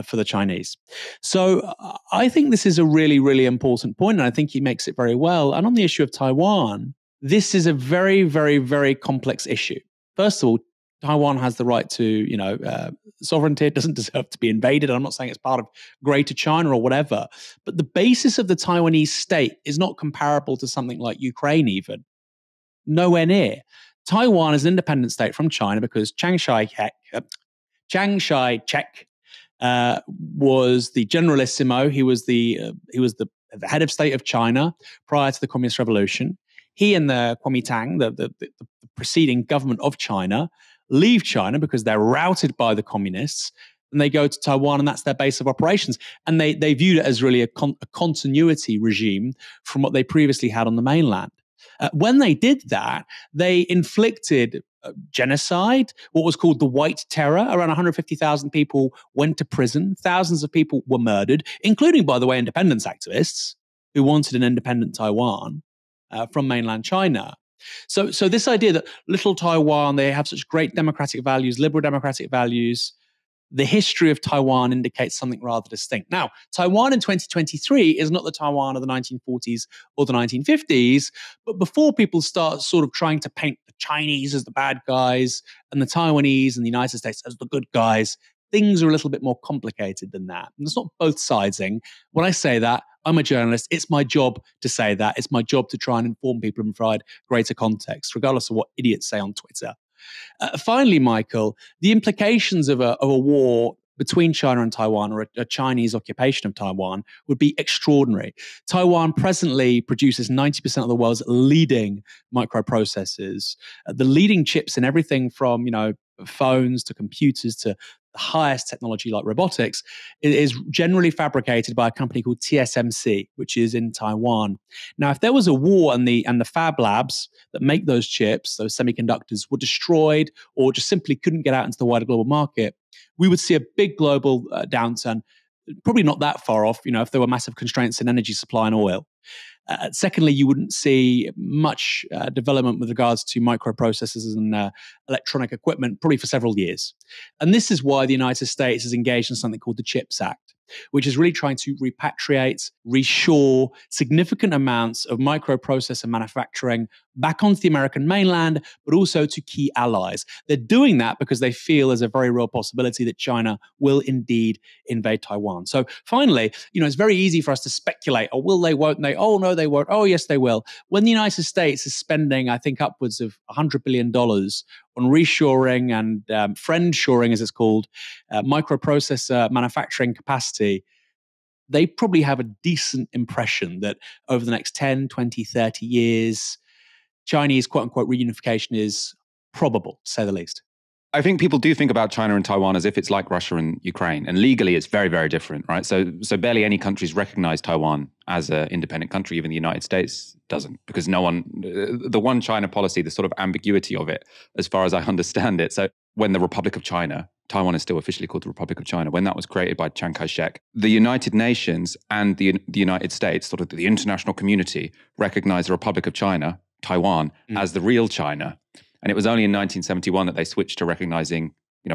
for the Chinese. So I think this is a really, really important point, and I think he makes it very well. And on the issue of Taiwan, this is a very, very, very complex issue. First of all, Taiwan has the right to, sovereignty. It doesn't deserve to be invaded. I'm not saying it's part of Greater China or whatever, but the basis of the Taiwanese state is not comparable to something like Ukraine even. Nowhere near. Taiwan is an independent state from China because Chiang Kai-shek was the generalissimo. He was the head of state of China prior to the Communist Revolution. He and the Kuomintang, the preceding government of China, leave China because they're routed by the communists, and they go to Taiwan, and that's their base of operations. And they viewed it as really a continuity regime from what they previously had on the mainland. When they did that, they inflicted genocide, what was called the White Terror. Around 150,000 people went to prison. Thousands of people were murdered, including, by the way, independence activists who wanted an independent Taiwan from mainland China. So this idea that little Taiwan, they have such great democratic values, liberal democratic values, the history of Taiwan indicates something rather distinct. Now, Taiwan in 2023 is not the Taiwan of the 1940s or the 1950s, but before people start sort of trying to paint the Chinese as the bad guys and the Taiwanese and the United States as the good guys, things are a little bit more complicated than that. And it's not both sidesing. When I say that, I'm a journalist. It's my job to say that. It's my job to try and inform people and provide greater context, regardless of what idiots say on Twitter. Finally, Michael, the implications of a war between China and Taiwan, or a Chinese occupation of Taiwan, would be extraordinary. Taiwan presently produces 90% of the world's leading microprocessors, the leading chips in everything from, phones to computers to the highest technology like robotics. It is generally fabricated by a company called TSMC, which is in Taiwan. Now, if there was a war and the fab labs that make those chips, those semiconductors, were destroyed or just simply couldn't get out into the wider global market, we would see a big global downturn, probably not that far off, if there were massive constraints in energy supply and oil. Secondly, you wouldn't see much development with regards to microprocessors and electronic equipment, probably for several years. And this is why the United States is engaged in something called the CHIPS Act, which is really trying to repatriate, reshore significant amounts of microprocessor manufacturing back onto the American mainland, but also to key allies. They're doing that because they feel there's a very real possibility that China will indeed invade Taiwan. So finally, it's very easy for us to speculate, oh, will they, won't they? Oh, no, they won't. Oh, yes, they will. When the United States is spending, I think, upwards of $100 billion on reshoring and friend-shoring, as it's called, microprocessor manufacturing capacity, they probably have a decent impression that over the next 10, 20, 30 years, Chinese quote-unquote reunification is probable, to say the least. I think people do think about China and Taiwan as if it's like Russia and Ukraine. And legally, it's very, very different, right? So barely any countries recognize Taiwan as an independent country. Even the United States doesn't, because the one China policy, the sort of ambiguity of it, as far as I understand it. So when the Republic of China, Taiwan is still officially called the Republic of China, when that was created by Chiang Kai-shek, the United Nations and the United States, sort of the international community, recognized the Republic of China, Taiwan, as the real China. And it was only in 1971 that they switched to recognizing,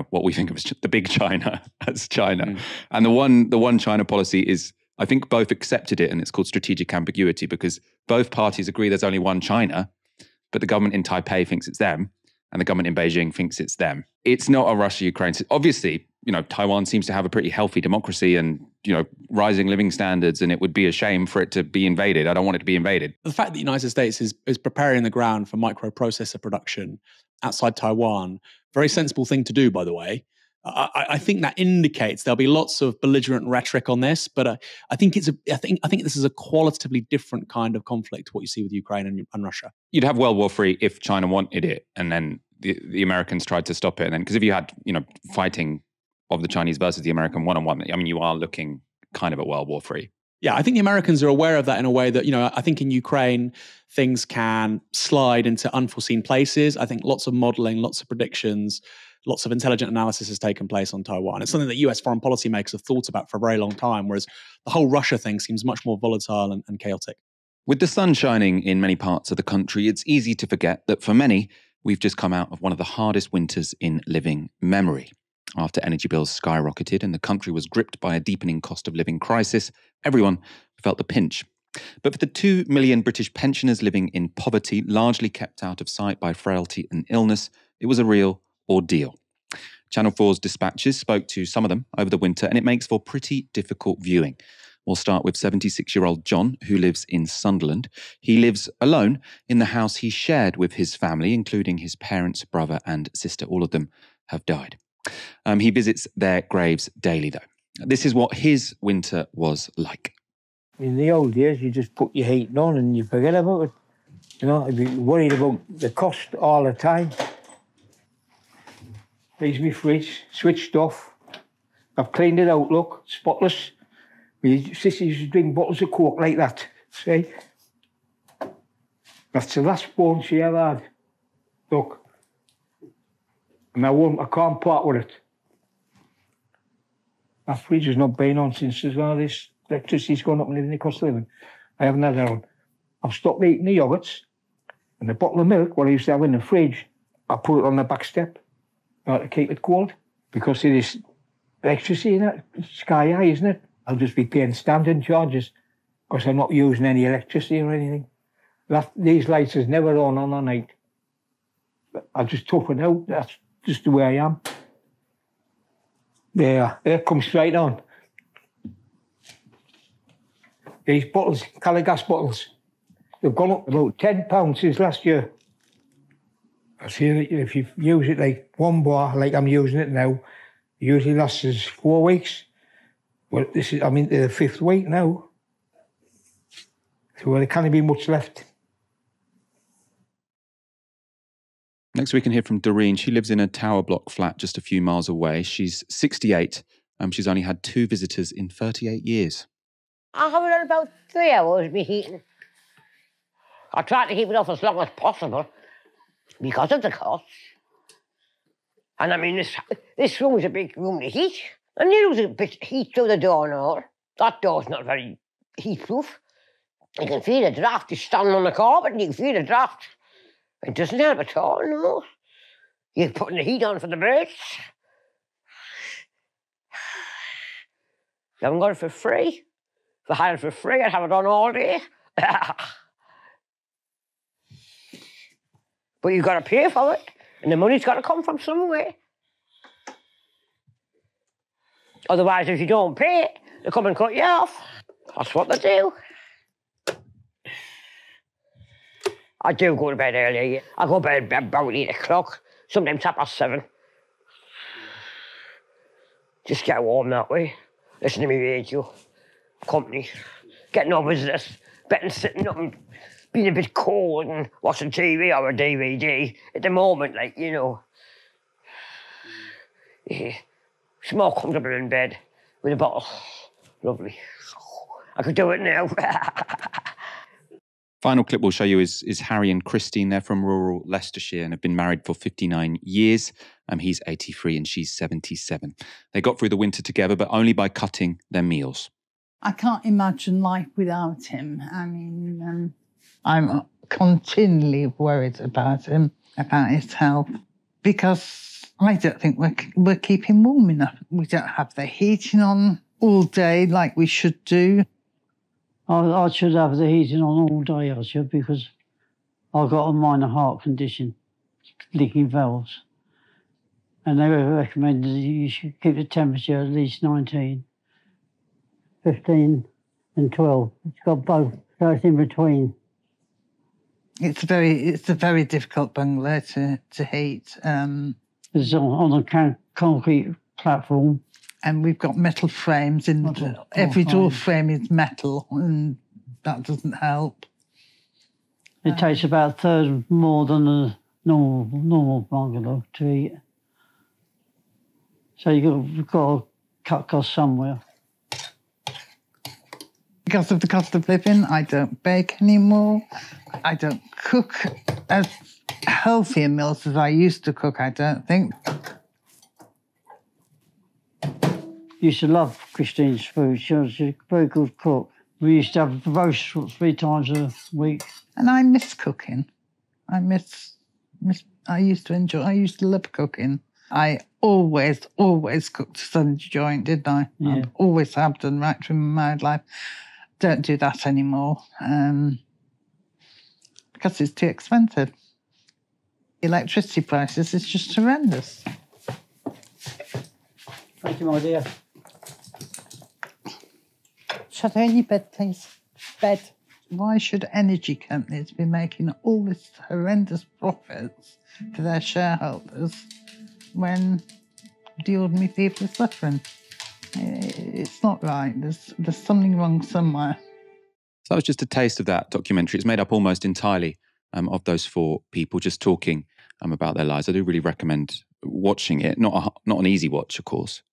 what we think of as the big China as China. And the one China policy is, I think both accepted it, and it's called strategic ambiguity, because both parties agree there's only one China, but the government in Taipei thinks it's them, and the government in Beijing thinks it's them. It's not a Russia-Ukraine. Obviously, Taiwan seems to have a pretty healthy democracy and, rising living standards, and it would be a shame for it to be invaded. I don't want it to be invaded. The fact that the United States is preparing the ground for microprocessor production outside Taiwan, very sensible thing to do, by the way. I think that indicates there'll be lots of belligerent rhetoric on this, but I think I think this is a qualitatively different kind of conflict to what you see with Ukraine and Russia. You'd have World War III if China wanted it, and then the Americans tried to stop it. And then, because if you had, fighting of the Chinese versus the American one-on-one, you are looking kind of at World War III. Yeah, I think the Americans are aware of that in a way that, I think in Ukraine, things can slide into unforeseen places. I think lots of modeling, lots of predictions, lots of intelligent analysis has taken place on Taiwan. It's something that US foreign policy makers have thought about for a very long time, whereas the whole Russia thing seems much more volatile and chaotic. With the sun shining in many parts of the country, it's easy to forget that for many, we've just come out of one of the hardest winters in living memory. After energy bills skyrocketed and the country was gripped by a deepening cost of living crisis, everyone felt the pinch. But for the 2 million British pensioners living in poverty, largely kept out of sight by frailty and illness, it was a real ordeal. Channel 4's dispatches spoke to some of them over the winter, and it makes for pretty difficult viewing. We'll start with 76-year-old John, who lives in Sunderland. He lives alone in the house he shared with his family, including his parents, brother and sister. All of them have died. He visits their graves daily, though. This is what his winter was like. In the old days, you just put your heating on and you forget about it. I'd be worried about the cost all the time. There's my fridge, switched off. I've cleaned it out, look, spotless. My sister used to drink bottles of Coke like that, see? That's the last phone she ever had. Look. And I can't part with it. That fridge has not been on since there's all this electricity's gone up and everything cost of living. I haven't had that on. I've stopped eating the yoghurts, and the bottle of milk, what I used to have in the fridge, I put it on the back step to keep it cold, because it is electricity, isn't it? Sky high, isn't it? I'll just be paying standing charges because I'm not using any electricity or anything. These lights is never on a night. I'll just tough it out. That's just the way I am. There, it comes straight on. These bottles, colour gas bottles, they've gone up about £10 since last year. I see if you use it like one bar, like I'm using it now, it usually lasts us 4 weeks. Well, I'm into the 5th week now. So there can't be much left. Next we can hear from Doreen. She lives in a tower block flat just a few miles away. She's 68. She's only had 2 visitors in 38 years. I have it on about 3 hours, me heating. I try to keep it off as long as possible because of the cost. And I mean, this room is a big room to heat. And you lose a bit of heat through the door and all. That door's not very heat-proof. You can feel the draft. You stand on the carpet and you can feel the draft. It doesn't help at all, no. You're putting the heat on for the birds. You haven't got it for free. If I had it for free, I'd have it on all day. But you've got to pay for it, and the money's got to come from somewhere. Otherwise, if you don't pay it, they come and cut you off. That's what they do. I do go to bed early. I go to bed about 8 o'clock, sometimes 7:30. Just get warm that way. Listen to me radio, company, getting no visitors, better than sitting up and being a bit cold and watching TV or a DVD. At the moment, like, you know, yeah, it's more comfortable in bed with a bottle. Lovely. I could do it now. Final clip we'll show you is Harry and Christine. They're from rural Leicestershire and have been married for 59 years. He's 83 and she's 77. They got through the winter together, but only by cutting their meals. I can't imagine life without him. I mean, I'm continually worried about him, about his health, because I don't think we're keeping warm enough. We don't have the heating on all day like we should do. I should have the heating on all day, I should, because I've got a minor heart condition, leaking valves. And they recommended that you should keep the temperature at least 19, 15 and 12. It's got both, so it's in between. It's a very difficult bungalow to heat. It's on a concrete platform. And we've got metal frames in every door frame is metal, and that doesn't help. It takes about a third more than a normal bungalow to heat. So you've got to cut costs somewhere. Because of the cost of living, I don't bake anymore. I don't cook as healthy meals as I used to cook, I don't think. Used to love Christine's food. She was a very good cook. We used to have roast 3 times a week. And I miss cooking. I used to love cooking. I always cooked a Sunday joint, didn't I? Yeah. I've always have done right through my married life. Don't do that anymore because it's too expensive. Electricity prices is just horrendous. Thank you, my dear. Shut down your bed, please. Bed. Why should energy companies be making all this horrendous profits for their shareholders when the ordinary people are suffering? It's not right. There's something wrong somewhere. So that was just a taste of that documentary. It's made up almost entirely of those 4 people just talking about their lives. I do really recommend watching it. Not an easy watch, of course.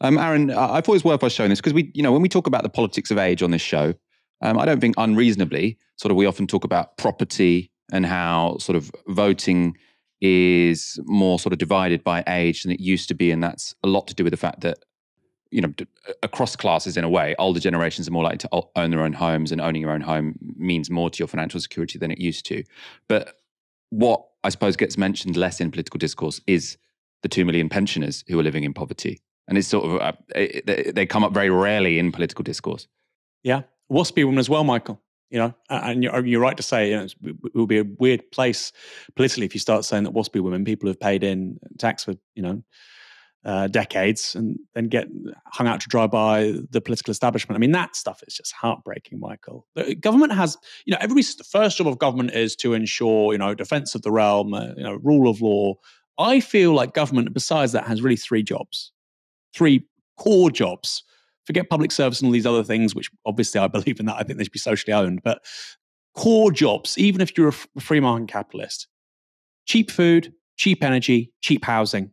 Aaron, I thought it was worth us showing this because when we talk about the politics of age on this show, I don't think unreasonably, we often talk about property and how sort of voting is more sort of divided by age than it used to be, and that's a lot to do with the fact that across classes in a way, older generations are more likely to own their own homes, and owning your own home means more to your financial security than it used to. But what I suppose gets mentioned less in political discourse is the 2 million pensioners who are living in poverty. And it's sort of, they come up very rarely in political discourse. Yeah. WASPy women as well, Michael. You know, and you're right to say, it will be a weird place politically if you start saying that WASPy women, people who've paid in tax for, decades and then get hung out to dry by the political establishment. I mean, that stuff is just heartbreaking, Michael. The government has, the first job of government is to ensure, defense of the realm, rule of law. I feel like government, besides that, has really three jobs, three core jobs. Forget public service and all these other things, which obviously I believe in that. I think they should be socially owned. But core jobs, even if you're a free market capitalist, cheap food, cheap energy, cheap housing.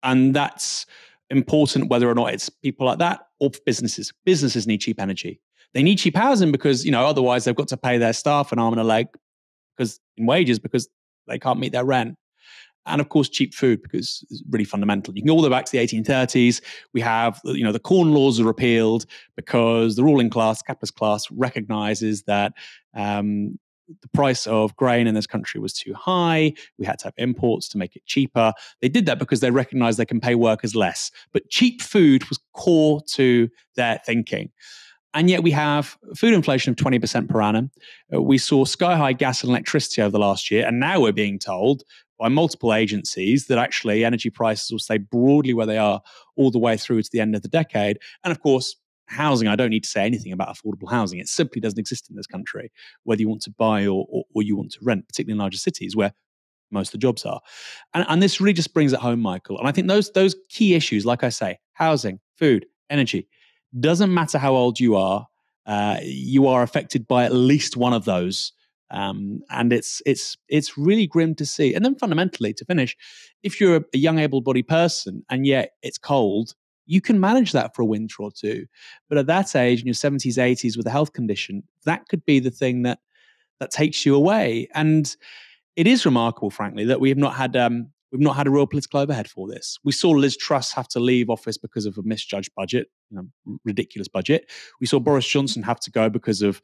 And that's important whether or not it's people like that or businesses. Businesses need cheap energy. They need cheap housing because, otherwise they've got to pay their staff an arm and a leg in wages because they can't meet their rent. And of course, cheap food, because it's really fundamental. You can go all the way back to the 1830s. We have, the Corn Laws are repealed because the ruling class, capitalist class, recognizes that the price of grain in this country was too high. We had to have imports to make it cheaper. They did that because they recognized they can pay workers less. But cheap food was core to their thinking. And yet we have food inflation of 20% per annum. We saw sky-high gas and electricity over the last year. And now we're being told by multiple agencies that actually energy prices will stay broadly where they are all the way through to the end of the decade. And of course, housing, I don't need to say anything about affordable housing. It simply doesn't exist in this country, whether you want to buy or you want to rent, particularly in larger cities where most of the jobs are. And this really just brings it home, Michael. And I think those key issues, like I say, housing, food, energy, doesn't matter how old you are affected by at least one of those. And it's really grim to see. And then fundamentally, to finish, if you're a young able-bodied person and yet it's cold, you can manage that for a winter or two. But at that age, in your 70s, 80s, with a health condition, that could be the thing that takes you away. And it is remarkable, frankly, that we've not had a real political overhead for this. We saw Liz Truss have to leave office because of a misjudged budget, ridiculous budget. We saw Boris Johnson have to go because of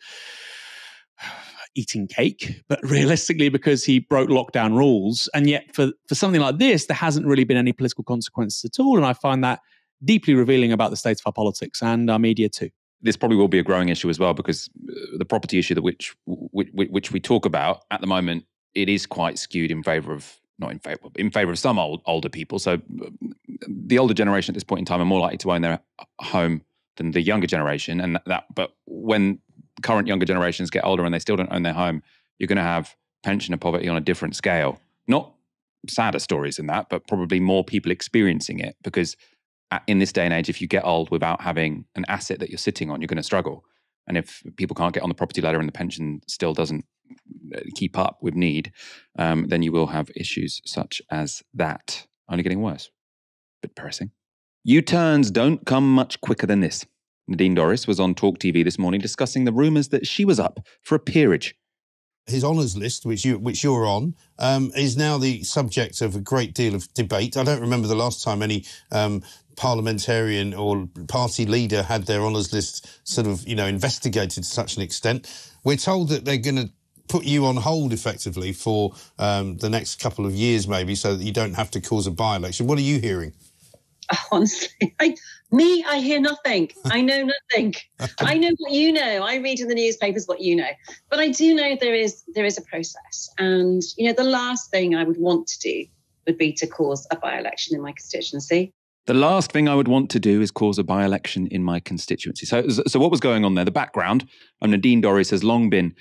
eating cake, but realistically because he broke lockdown rules. And yet for something like this, there hasn't really been any political consequences at all. And I find that deeply revealing about the state of our politics and our media too. This probably will be a growing issue as well, because the property issue which we talk about at the moment, it is quite skewed in favour of some older people. So the older generation at this point in time are more likely to own their home than the younger generation. But when current younger generations get older and they still don't own their home, you're going to have pensioner poverty on a different scale. Not sadder stories than that, but probably more people experiencing it, because in this day and age, if you get old without having an asset that you're sitting on, you're going to struggle. And if people can't get on the property ladder and the pension still doesn't keep up with need, then you will have issues such as that. Only getting worse. Bit depressing. U-turns don't come much quicker than this. Nadine Dorries was on Talk TV this morning discussing the rumours that she was up for a peerage. His honours list, which you're on, is now the subject of a great deal of debate. I don't remember the last time any parliamentarian or party leader had their honours list sort of, investigated to such an extent. We're told that they're going to put you on hold effectively for the next couple of years maybe, so that you don't have to cause a by-election. What are you hearing? Honestly, I hear nothing. I know nothing. I know what you know. I read in the newspapers what you know. But I do know there is a process. And, the last thing I would want to do would be to cause a by-election in my constituency. The last thing I would want to do is cause a by-election in my constituency. So what was going on there? The background, Nadine Dorries has long been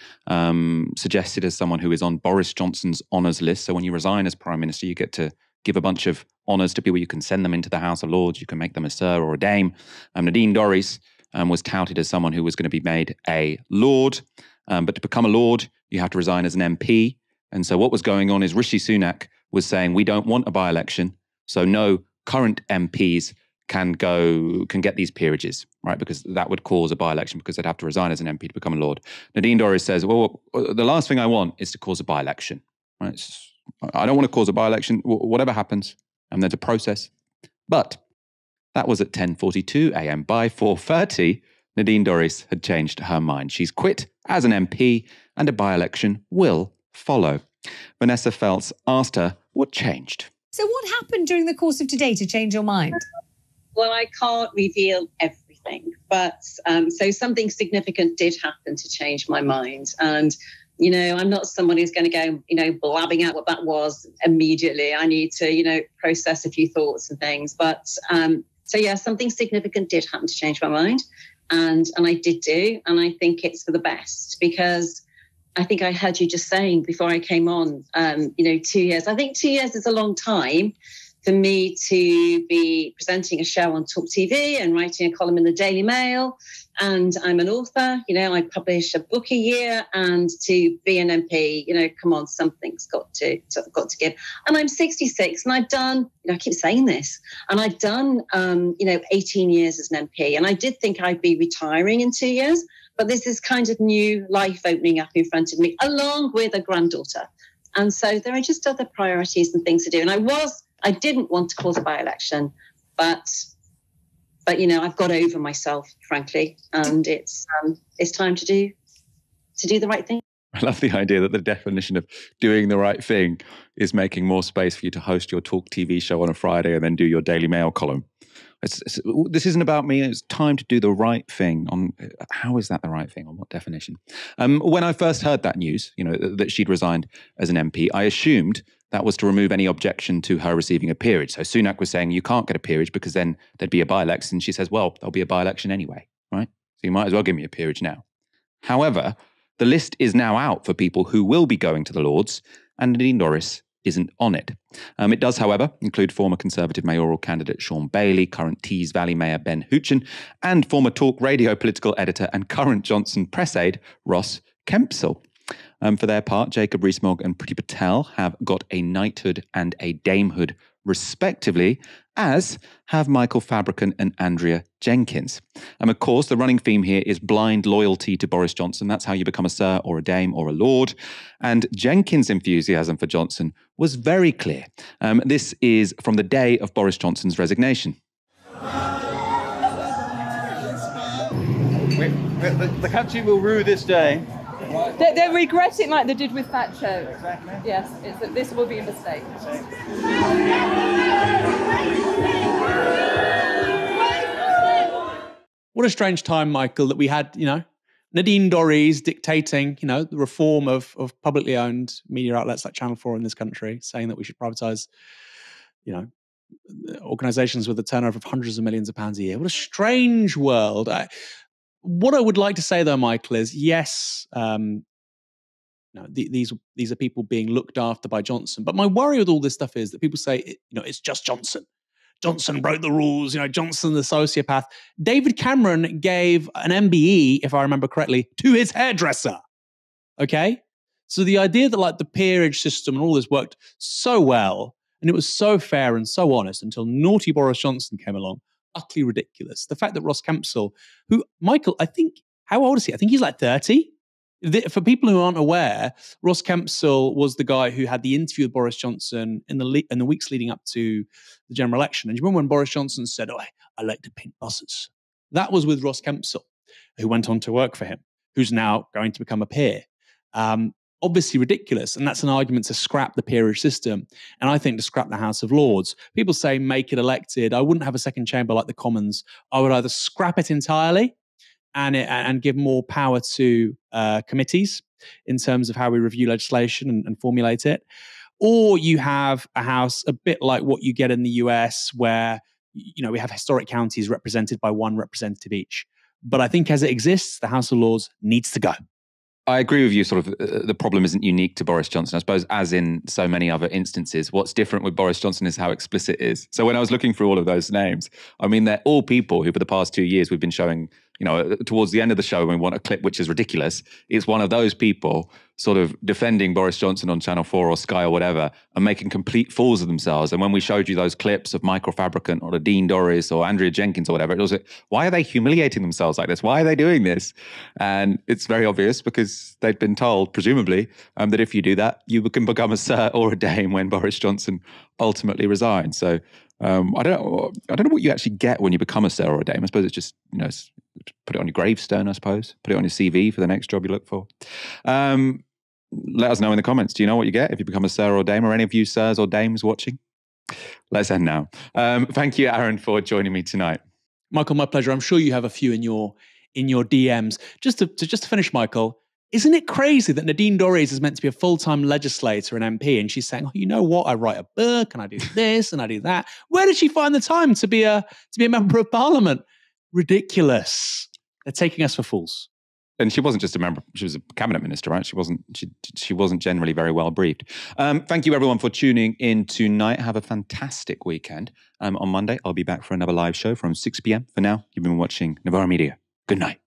suggested as someone who is on Boris Johnson's honours list. So when you resign as Prime Minister, you get to give a bunch of honours to people. You can send them into the House of Lords. You can make them a Sir or a Dame. Nadine Dorries was touted as someone who was going to be made a Lord. But to become a Lord, you have to resign as an MP. And so what was going on is Rishi Sunak was saying, we don't want a by-election, so no current MPs can get these peerages, right? Because that would cause a by-election, because they'd have to resign as an MP to become a Lord. Nadine Dorries says, well, the last thing I want is to cause a by-election, right? I don't want to cause a by-election, whatever happens, and there's a process. But that was at 10:42 a.m. By 4:30, Nadine Dorries had changed her mind. She's quit as an MP, and a by-election will follow. Vanessa Feltz asked her what changed. So what happened during the course of today to change your mind? Well, I can't reveal everything, but so something significant did happen to change my mind. And, you know, I'm not someone who's going to go, you know, blabbing out what that was immediately. I need to, you know, process a few thoughts and things. But so, yeah, something significant did happen to change my mind. And I did do. And I think it's for the best, because I think I heard you just saying before I came on, you know, 2 years. I think 2 years is a long time for me to be presenting a show on Talk TV and writing a column in the Daily Mail. And I'm an author, you know, I publish a book a year, and to be an MP, you know, come on, something's got to give. And I'm 66 and I've done, you know, I keep saying this, and I've done, you know, 18 years as an MP. And I did think I'd be retiring in 2 years, but this is kind of new life opening up in front of me, along with a granddaughter. And so there are just other priorities and things to do. And I didn't want to cause a by-election, but you know, I've got over myself, frankly, and it's time to do the right thing. I love the idea that the definition of doing the right thing is making more space for you to host your Talk TV show on a Friday and then do your Daily Mail column. This isn't about me. It's time to do the right thing. On how is that the right thing? On what definition? When I first heard that news, you know, that she'd resigned as an MP, I assumed that was to remove any objection to her receiving a peerage. So Sunak was saying you can't get a peerage because then there'd be a by-election. She says, well, there'll be a by-election anyway, right? So you might as well give me a peerage now. However, the list is now out for people who will be going to the Lords, and Nadine Dorries isn't on it. It does, however, include former Conservative mayoral candidate Sean Bailey, current Tees Valley Mayor Ben Hoochin, and former Talk Radio political editor and current Johnson press aide Ross Kempsell. For their part, Jacob Rees-Mogg and Priti Patel have got a knighthood and a damehood, respectively, as have Michael Fabricant and Andrea Jenkins. Of course, the running theme here is blind loyalty to Boris Johnson. That's how you become a Sir or a Dame or a Lord. And Jenkins' enthusiasm for Johnson was very clear. This is from the day of Boris Johnson's resignation. The country will rue this day. They'll regret it like they did with Thatcher. Exactly. Yes, this will be a mistake. What a strange time, Michael, that we had, you know, Nadine Dorries dictating, you know, the reform of publicly owned media outlets like Channel 4 in this country, saying that we should privatise, you know, organisations with a turnover of hundreds of millions of pounds a year. What a strange world. What I would like to say, though, Michael, is yes, these are people being looked after by Johnson. But my worry with all this stuff is that people say, you know, it's just Johnson. Johnson broke the rules. You know, Johnson the sociopath. David Cameron gave an MBE, if I remember correctly, to his hairdresser. Okay, so the idea that like the peerage system and all this worked so well and it was so fair and so honest until naughty Boris Johnson came along. Utterly ridiculous. The fact that Ross Kempsell, who, Michael, I think, how old is he? I think he's like 30. For people who aren't aware, Ross Kempsell was the guy who had the interview with Boris Johnson in the weeks leading up to the general election. And you remember when Boris Johnson said, "Oh, I like to paint buses"? That was with Ross Kempsell, who went on to work for him, who's now going to become a peer. Obviously ridiculous. And that's an argument to scrap the peerage system. And I think to scrap the House of Lords. People say make it elected. I wouldn't have a second chamber like the Commons. I would either scrap it entirely and give more power to committees in terms of how we review legislation and formulate it. Or you have a house a bit like what you get in the US where, you know, we have historic counties represented by one representative each. But I think as it exists, the House of Lords needs to go. I agree with you, sort of, the problem isn't unique to Boris Johnson. I suppose, as in so many other instances, what's different with Boris Johnson is how explicit it is. So when I was looking through all of those names, I mean, they're all people who for the past 2 years we've been showing, you know, towards the end of the show when we want a clip which is ridiculous, it's one of those people sort of defending Boris Johnson on Channel 4 or Sky or whatever and making complete fools of themselves. And when we showed you those clips of Michael Fabricant or Nadine Dorries or Andrea Jenkins or whatever, it was like, why are they humiliating themselves like this? Why are they doing this? And it's very obvious because they'd been told, presumably, that if you do that, you can become a Sir or a Dame when Boris Johnson ultimately resigns. So I don't know what you actually get when you become a Sir or a Dame. I suppose it's just, you know, put it on your gravestone, I suppose. Put it on your CV for the next job you look for. Let us know in the comments. Do you know what you get if you become a Sir or Dame? Or any of you Sirs or Dames watching? Let's end now. Thank you, Aaron, for joining me tonight. Michael, my pleasure. I'm sure you have a few in your DMs. Just to finish, Michael, isn't it crazy that Nadine Dorries is meant to be a full-time legislator and MP, and she's saying, "Oh, you know what? I write a book and I do this and I do that." Where did she find the time to be a member of Parliament? Ridiculous. They're taking us for fools. And she wasn't just a member; she was a cabinet minister, right? She wasn't generally very well briefed. Thank you, everyone, for tuning in tonight. Have a fantastic weekend. On Monday, I'll be back for another live show from 6 p.m. For now, you've been watching Novara Media. Good night.